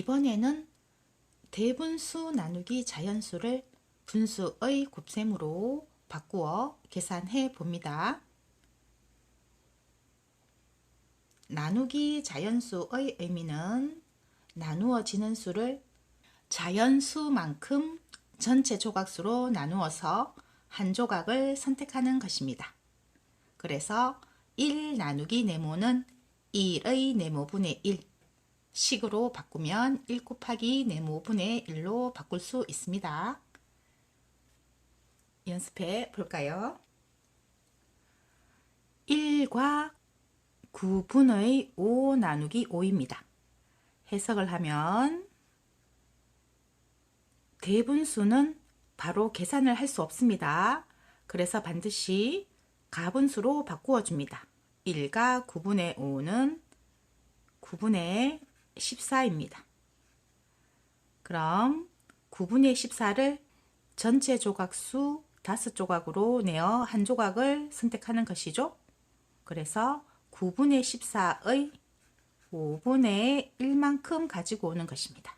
이번에는 대분수 나누기 자연수를 분수의 곱셈으로 바꾸어 계산해 봅니다. 나누기 자연수의 의미는 나누어지는 수를 자연수만큼 전체 조각수로 나누어서 한 조각을 선택하는 것입니다. 그래서 1 나누기 네모는 1의 네모분의 1 식으로 바꾸면 1 곱하기 네모분의 1로 바꿀 수 있습니다. 연습해 볼까요? 1과 9분의 5 나누기 5입니다. 해석을 하면 대분수는 바로 계산을 할 수 없습니다. 그래서 반드시 가분수로 바꾸어 줍니다. 1과 9분의 5는 9분의 14입니다. 그럼 9분의 14를 전체 조각수 5조각으로 내어 한 조각을 선택하는 것이죠. 그래서 9분의 14의 5분의 1만큼 가지고 오는 것입니다.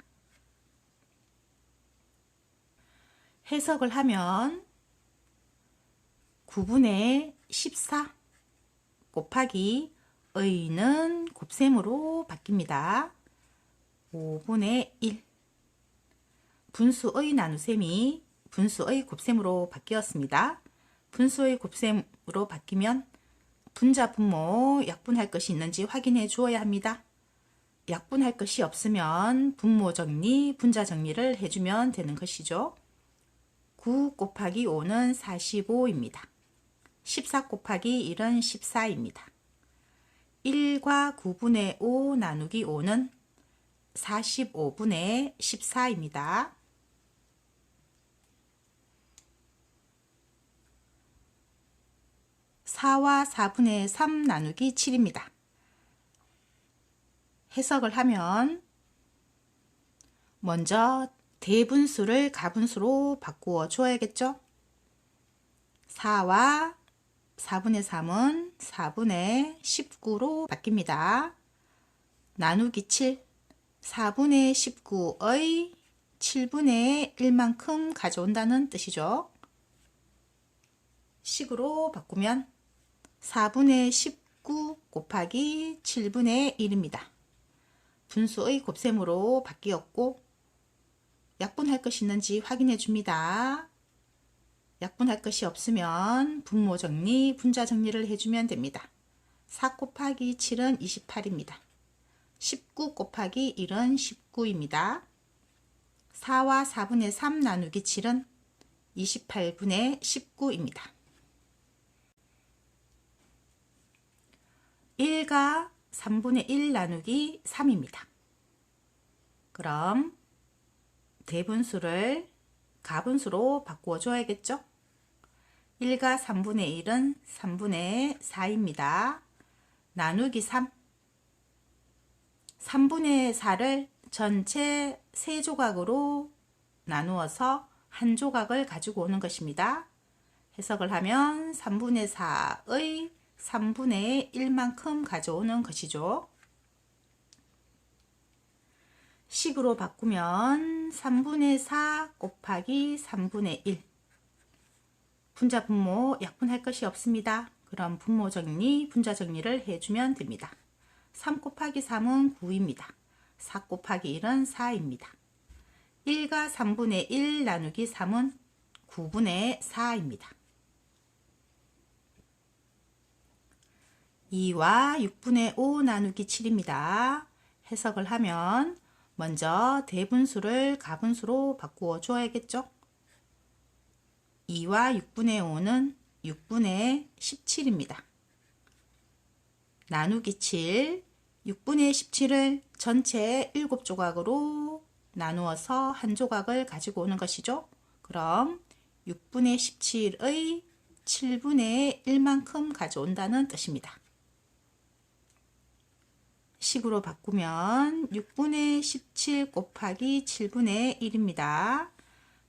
해석을 하면 9분의 14 곱하기 의는 곱셈으로 바뀝니다. 5분의 1 분수의 나누셈이 분수의 곱셈으로 바뀌었습니다. 분수의 곱셈으로 바뀌면 분자, 분모 약분할 것이 있는지 확인해 주어야 합니다. 약분할 것이 없으면 분모 정리, 분자 정리를 해주면 되는 것이죠. 9 곱하기 5는 45입니다. 14 곱하기 1은 14입니다. 1과 9분의 5 나누기 5는 45분의 14입니다. (4와 4분의 3 나누기 7입니다. 해석을 하면 먼저 대분수를 가분수로 바꾸어 줘야겠죠. 4와 4분의 3은 4분의 19로 바뀝니다. 나누기 7 4분의 19의 7분의 1만큼 가져온다는 뜻이죠. 식으로 바꾸면 4분의 19 곱하기 7분의 1입니다. 분수의 곱셈으로 바뀌었고 약분할 것이 있는지 확인해 줍니다. 약분할 것이 없으면 분모 정리, 분자 정리를 해주면 됩니다. 4 곱하기 7은 28입니다. 19 곱하기 1은 19입니다. 4와 4분의 3 나누기 7은 28분의 19입니다. 1과 3분의 1 나누기 3입니다. 그럼 대분수를 가분수로 바꾸어 줘야겠죠? 1과 3분의 1은 3분의 4입니다. 나누기 3 3분의 4를 전체 3조각으로 나누어서 한 조각을 가지고 오는 것입니다. 해석을 하면 3분의 4의 3분의 1만큼 가져오는 것이죠. 식으로 바꾸면 3분의 4 곱하기 3분의 1 분자 분모 약분할 것이 없습니다. 그럼 분모 정리, 분자 정리를 해주면 됩니다. 3 곱하기 3은 9입니다. 4 곱하기 1은 4입니다. 1과 3분의 1 나누기 3은 9분의 4입니다. 2와 6분의 5 나누기 7입니다. 해석을 하면 먼저 대분수를 가분수로 바꾸어 줘야겠죠? 2와 6분의 5는 6분의 17입니다. 나누기 7 6분의 17을 전체 7조각으로 나누어서 한 조각을 가지고 오는 것이죠. 그럼 6분의 17의 7분의 1만큼 가져온다는 뜻입니다. 식으로 바꾸면 6분의 17 곱하기 7분의 1입니다.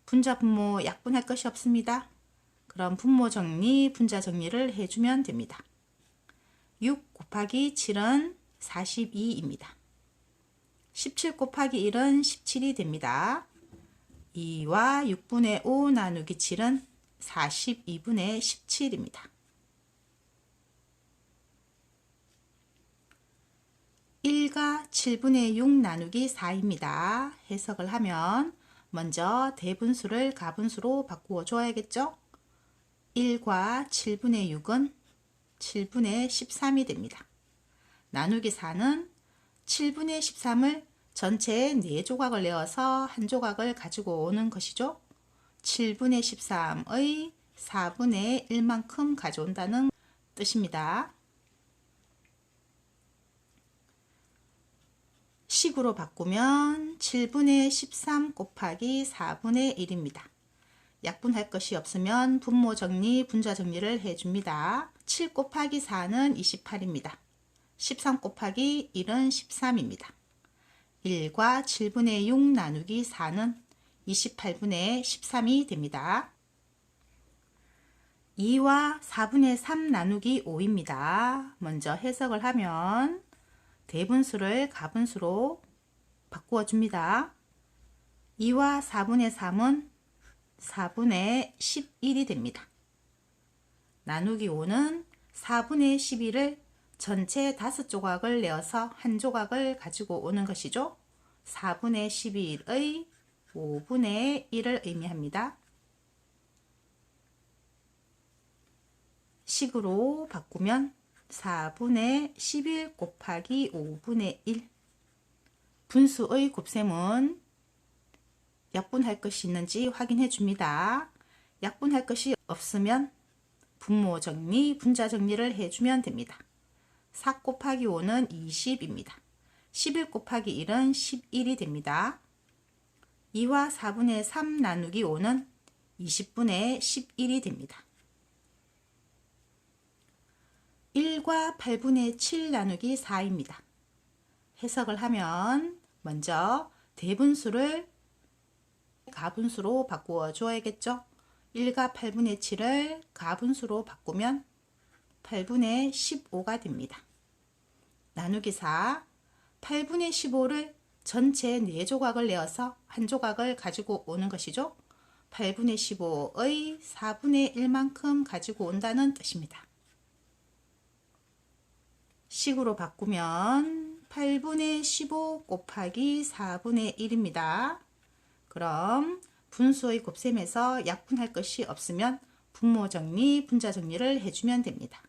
분자 분모 약분할 것이 없습니다. 그럼 분모 정리, 분자 정리를 해주면 됩니다. 6 곱하기 7은 42입니다. 17 곱하기 1은 17이 됩니다. 2와 6분의 5 나누기 7은 42분의 17입니다. 1과 7분의 6 나누기 4입니다. 해석을 하면 먼저 대분수를 가분수로 바꾸어 줘야겠죠? 1과 7분의 6은 7분의 13이 됩니다. 나누기 4는 7분의 13을 전체에 4조각을 내어서 한 조각을 가지고 오는 것이죠. 7분의 13의 4분의 1만큼 가져온다는 뜻입니다. 식으로 바꾸면 7분의 13 곱하기 4분의 1입니다. 약분할 것이 없으면 분모 정리, 분자 정리를 해줍니다. 7 곱하기 4는 28입니다. 13 곱하기 1은 13입니다. 1과 7분의 6 나누기 4는 28분의 13이 됩니다. 2와 4분의 3 나누기 5입니다. 먼저 해석을 하면 대분수를 가분수로 바꾸어 줍니다. 2와 4분의 3은 4분의 11이 됩니다. 나누기 5는 4분의 11을 전체 5조각을 내어서 한 조각을 가지고 오는 것이죠. 4분의 11의 5분의 1을 의미합니다. 식으로 바꾸면 4분의 11 곱하기 5분의 1. 분수의 곱셈은 약분할 것이 있는지 확인해 줍니다. 약분할 것이 없으면 분모 정리, 분자 정리를 해주면 됩니다. 4 곱하기 5는 20입니다. 11 곱하기 1은 11이 됩니다. 2와 4분의 3 나누기 5는 20분의 11이 됩니다. 1과 8분의 7 나누기 4입니다. 해석을 하면 먼저 대분수를 가분수로 바꾸어 줘야겠죠. 1과 8분의 7을 가분수로 바꾸면 8분의 15가 됩니다. 나누기 4, 8분의 15를 전체 4조각을 내어서 한 조각을 가지고 오는 것이죠. 8분의 15의 4분의 1만큼 가지고 온다는 뜻입니다. 식으로 바꾸면 8분의 15 곱하기 4분의 1입니다. 그럼 분수의 곱셈에서 약분할 것이 없으면 분모 정리, 분자 정리를 해주면 됩니다.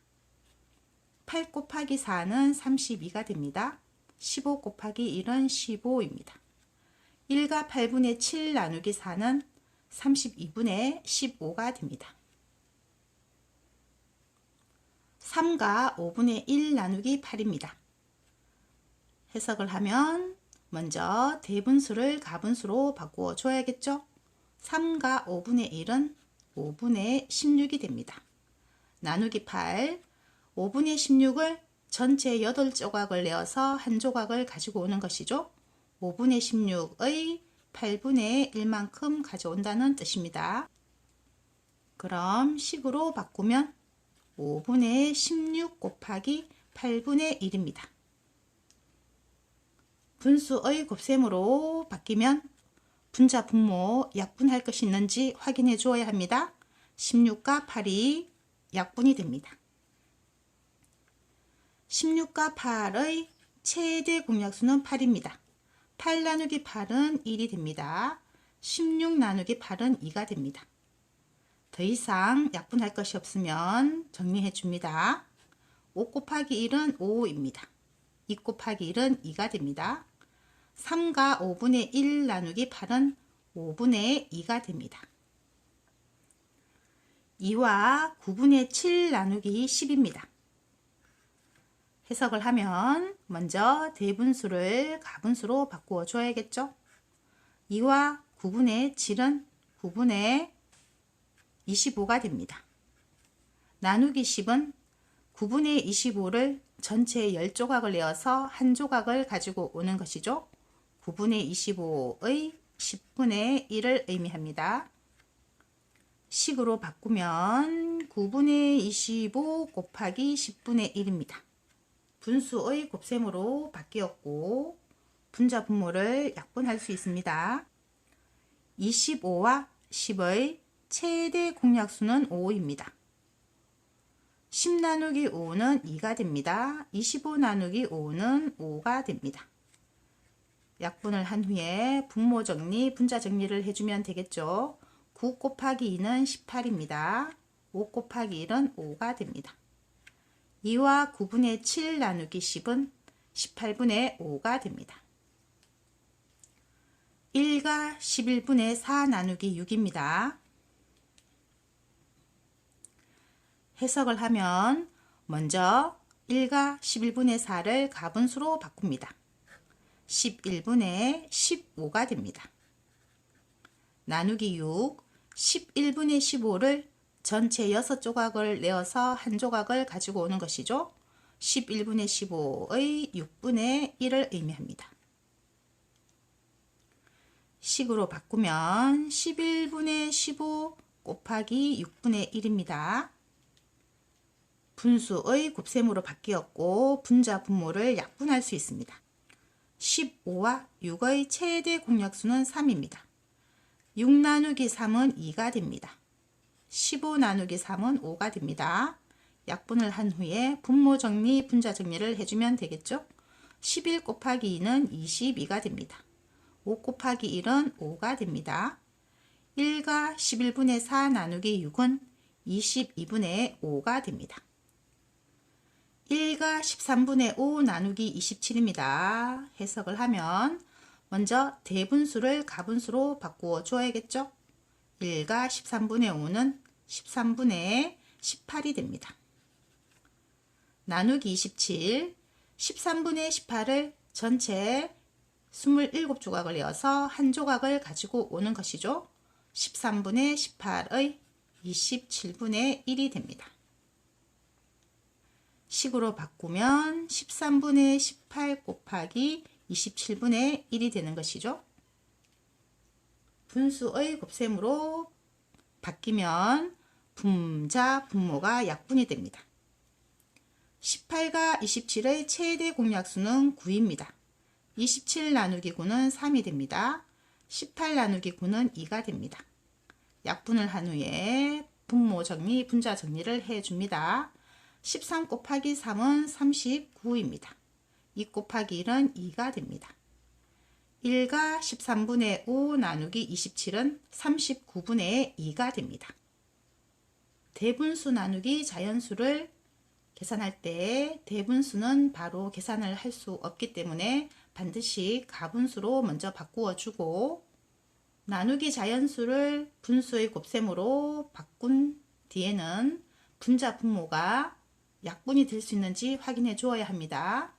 8 곱하기 4는 32가 됩니다. 15 곱하기 1은 15입니다. 1과 8분의 7 나누기 4는 32분의 15가 됩니다. 3과 5분의 1 나누기 8입니다. 해석을 하면 먼저 대분수를 가분수로 바꾸어 줘야겠죠. 3과 5분의 1은 5분의 16이 됩니다. 나누기 8, 5분의 16을 전체 8조각을 내어서 한 조각을 가지고 오는 것이죠. 5분의 16의 8분의 1만큼 가져온다는 뜻입니다. 그럼 식으로 바꾸면 5분의 16 곱하기 8분의 1입니다. 분수의 곱셈으로 바뀌면 분자 분모 약분할 것이 있는지 확인해 주어야 합니다. 16과 8이 약분이 됩니다. 16과 8의 최대 공약수는 8입니다. 8 나누기 8은 1이 됩니다. 16 나누기 8은 2가 됩니다. 더 이상 약분할 것이 없으면 정리해 줍니다. 5 곱하기 1은 5입니다. 2 곱하기 1은 2가 됩니다. 3과 5분의 1 나누기 8은 5분의 2가 됩니다. 2와 9분의 7 나누기 10입니다. 해석을 하면 먼저 대분수를 가분수로 바꾸어 줘야겠죠. 2와 9분의 7은 9분의 25가 됩니다. 나누기 10은 9분의 25를 전체 10조각을 내어서 한 조각을 가지고 오는 것이죠. 9분의 25의 10분의 1을 의미합니다. 식으로 바꾸면 9분의 25 곱하기 10분의 1입니다. 분수의 곱셈으로 바뀌었고 분자 분모를 약분할 수 있습니다. 25와 10의 최대 공약수는 5입니다. 10 나누기 5는 2가 됩니다. 25 나누기 5는 5가 됩니다. 약분을 한 후에 분모 정리, 분자 정리를 해주면 되겠죠. 9 곱하기 2는 18입니다. 5 곱하기 1은 5가 됩니다. 2와 9분의 7 나누기 10은 18분의 5가 됩니다. 1과 11분의 4 나누기 6입니다. 해석을 하면 먼저 1과 11분의 4를 가분수로 바꿉니다. 11분의 15가 됩니다. 나누기 6, 11분의 15를 전체 6조각을 내어서 한 조각을 가지고 오는 것이죠. 11분의 15의 6분의 1을 의미합니다. 식으로 바꾸면 11분의 15 곱하기 6분의 1입니다. 분수의 곱셈으로 바뀌었고 분자 분모를 약분할 수 있습니다. 15와 6의 최대 공약수는 3입니다. 6 나누기 3은 2가 됩니다. 15 나누기 3은 5가 됩니다. 약분을 한 후에 분모 정리, 분자 정리를 해주면 되겠죠. 11 곱하기 2는 22가 됩니다. 5 곱하기 1은 5가 됩니다. 1과 11분의 4 나누기 6은 22분의 5가 됩니다. 1과 13분의 5 나누기 27입니다. 해석을 하면 먼저 대분수를 가분수로 바꾸어 줘야겠죠. 1과 13분의 5는 13분의 18이 됩니다. 나누기 27, 13분의 18을 전체 27조각을 내어서 한 조각을 가지고 오는 것이죠. 13분의 18의 27분의 1이 됩니다. 식으로 바꾸면 13분의 18 곱하기 27분의 1이 되는 것이죠. 분수의 곱셈으로 바뀌면 분자 분모가 약분이 됩니다. 18과 27의 최대 공약수는 9입니다. 27 나누기 9는 3이 됩니다. 18 나누기 9는 2가 됩니다. 약분을 한 후에 분모 정리, 분자 정리를 해줍니다. 13 곱하기 3은 39입니다. 2 곱하기 1은 2가 됩니다. 1과 13분의 5 나누기 27은 39분의 2가 됩니다. 대분수 나누기 자연수를 계산할 때 대분수는 바로 계산을 할 수 없기 때문에 반드시 가분수로 먼저 바꾸어 주고 나누기 자연수를 분수의 곱셈으로 바꾼 뒤에는 분자 분모가 약분이 될 수 있는지 확인해 주어야 합니다.